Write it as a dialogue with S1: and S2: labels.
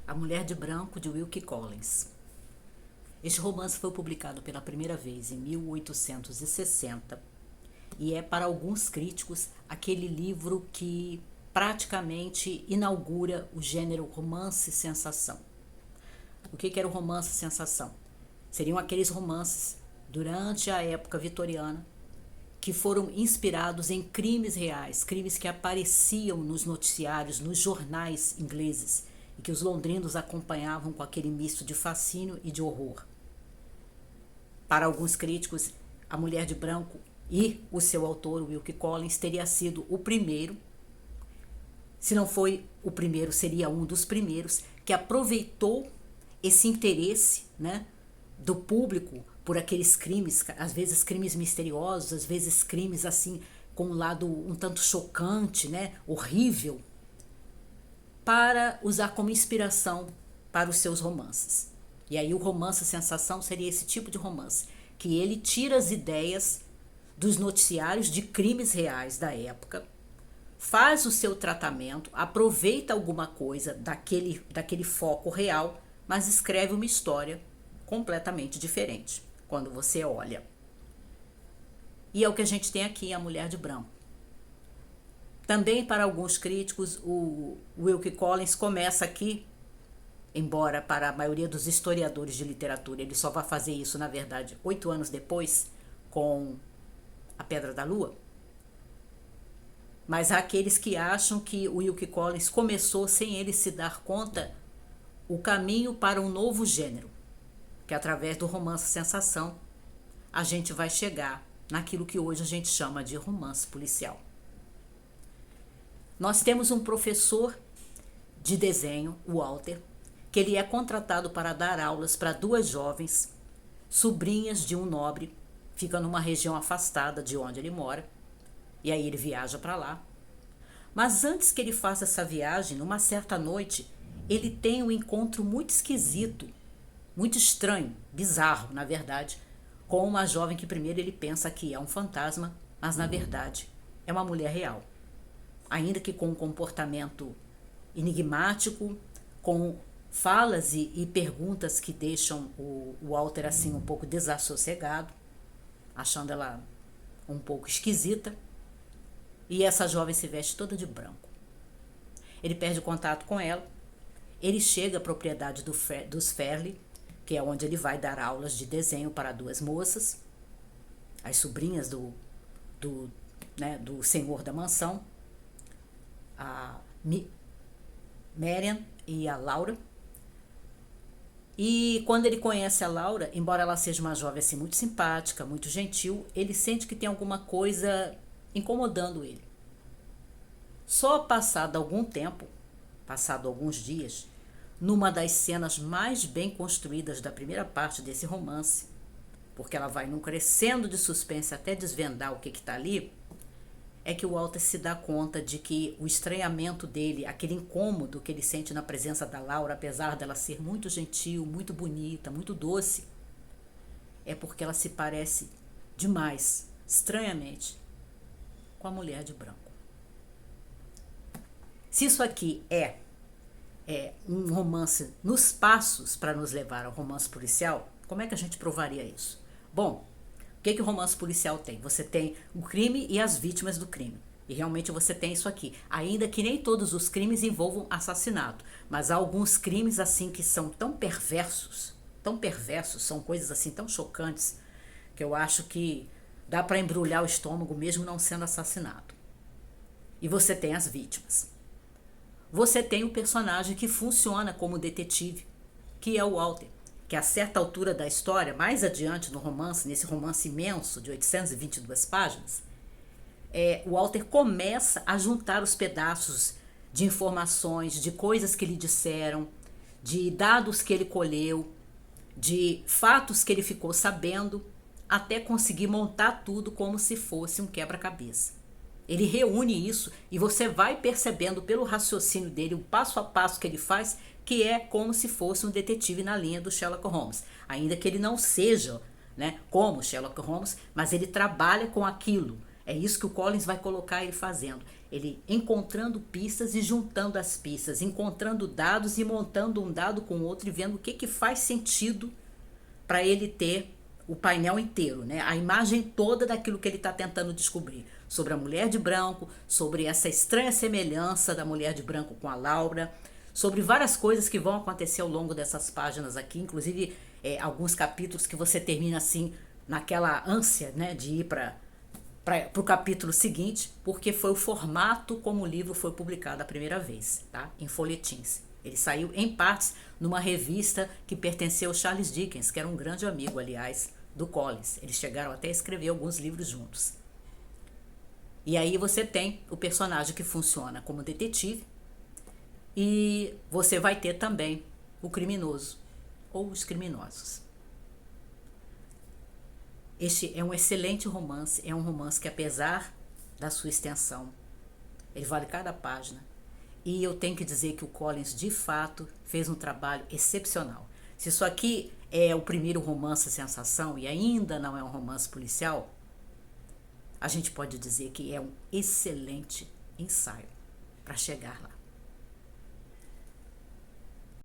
S1: A Mulher de Branco, de Wilkie Collins. Este romance foi publicado pela primeira vez em 1860 e é, para alguns críticos, aquele livro que praticamente inaugura o gênero romance-sensação. O que era o romance-sensação? Seriam aqueles romances durante a época vitoriana que foram inspirados em crimes reais, crimes que apareciam nos noticiários, nos jornais ingleses, e que os londrinos acompanhavam com aquele misto de fascínio e de horror. Para alguns críticos, A Mulher de Branco e o seu autor, Wilkie Collins, teria sido o primeiro, se não foi o primeiro, seria um dos primeiros, que aproveitou esse interesse, né, do público por aqueles crimes, às vezes crimes misteriosos, às vezes crimes assim com um lado um tanto chocante, né, horrível, para usar como inspiração para os seus romances. E aí o romance sensação seria esse tipo de romance, que ele tira as ideias dos noticiários de crimes reais da época, faz o seu tratamento, aproveita alguma coisa daquele foco real, mas escreve uma história completamente diferente quando você olha. E é o que a gente tem aqui, A Mulher de Branco. Também, para alguns críticos, o Wilkie Collins começa aqui, embora para a maioria dos historiadores de literatura ele só vai fazer isso, na verdade, 8 anos depois, com A Pedra da Lua. Mas há aqueles que acham que o Wilkie Collins começou, sem ele se dar conta, o caminho para um novo gênero, que através do romance-sensação a gente vai chegar naquilo que hoje a gente chama de romance policial. Nós temos um professor de desenho, o Walter, que ele é contratado para dar aulas para 2 jovens, sobrinhas de um nobre, fica numa região afastada de onde ele mora, e aí ele viaja para lá. Mas antes que ele faça essa viagem, numa certa noite, ele tem um encontro muito esquisito, muito estranho, bizarro, na verdade, com uma jovem que primeiro ele pensa que é um fantasma, mas na verdade é uma mulher real. Ainda que com um comportamento enigmático, com falas e perguntas que deixam o Walter assim um pouco desassossegado, achando ela um pouco esquisita, e essa jovem se veste toda de branco. Ele perde o contato com ela, ele chega à propriedade dos Fairley, que é onde ele vai dar aulas de desenho para 2 moças, as sobrinhas do senhor da mansão, a Marian e a Laura. E quando ele conhece a Laura, embora ela seja uma jovem assim muito simpática, muito gentil, ele sente que tem alguma coisa incomodando ele. Só passado algum tempo, passado alguns dias, numa das cenas mais bem construídas da primeira parte desse romance, porque ela vai num crescendo de suspense até desvendar o que está ali, é que o Walter se dá conta de que o estranhamento dele, aquele incômodo que ele sente na presença da Laura, apesar dela ser muito gentil, muito bonita, muito doce, é porque ela se parece demais, estranhamente, com a Mulher de Branco. Se isso aqui é um romance nos passos para nos levar ao romance policial, como é que a gente provaria isso? Bom, o que o romance policial tem? Você tem o crime e as vítimas do crime. E realmente você tem isso aqui. Ainda que nem todos os crimes envolvam assassinato. Mas há alguns crimes assim que são tão perversos, são coisas assim tão chocantes, que eu acho que dá para embrulhar o estômago mesmo não sendo assassinato. E você tem as vítimas. Você tem o personagem que funciona como detetive, que é o Walter, que a certa altura da história, mais adiante no romance, nesse romance imenso de 822 páginas, o Walter começa a juntar os pedaços de informações, de coisas que lhe disseram, de dados que ele colheu, de fatos que ele ficou sabendo, até conseguir montar tudo como se fosse um quebra-cabeça. Ele reúne isso e você vai percebendo pelo raciocínio dele, o passo a passo que ele faz, que é como se fosse um detetive na linha do Sherlock Holmes. Ainda que ele não seja, né, como Sherlock Holmes, mas ele trabalha com aquilo. É isso que o Collins vai colocar ele fazendo. Ele encontrando pistas e juntando as pistas, encontrando dados e montando um dado com o outro e vendo o que faz sentido para ele ter o painel inteiro, né? A imagem toda daquilo que ele está tentando descobrir. Sobre a mulher de branco, sobre essa estranha semelhança da mulher de branco com a Laura, sobre várias coisas que vão acontecer ao longo dessas páginas aqui, inclusive alguns capítulos que você termina assim, naquela ânsia, né, de ir para o capítulo seguinte, porque foi o formato como o livro foi publicado a primeira vez, tá? Em folhetins. Ele saiu em partes numa revista que pertenceu ao Charles Dickens, que era um grande amigo, aliás, do Collins. Eles chegaram até a escrever alguns livros juntos. E aí você tem o personagem que funciona como detetive e você vai ter também o criminoso ou os criminosos. Este é um excelente romance, é um romance que, apesar da sua extensão, ele vale cada página. E eu tenho que dizer que o Collins, de fato, fez um trabalho excepcional. Se isso aqui é o primeiro romance sensação e ainda não é um romance policial, a gente pode dizer que é um excelente ensaio para chegar lá.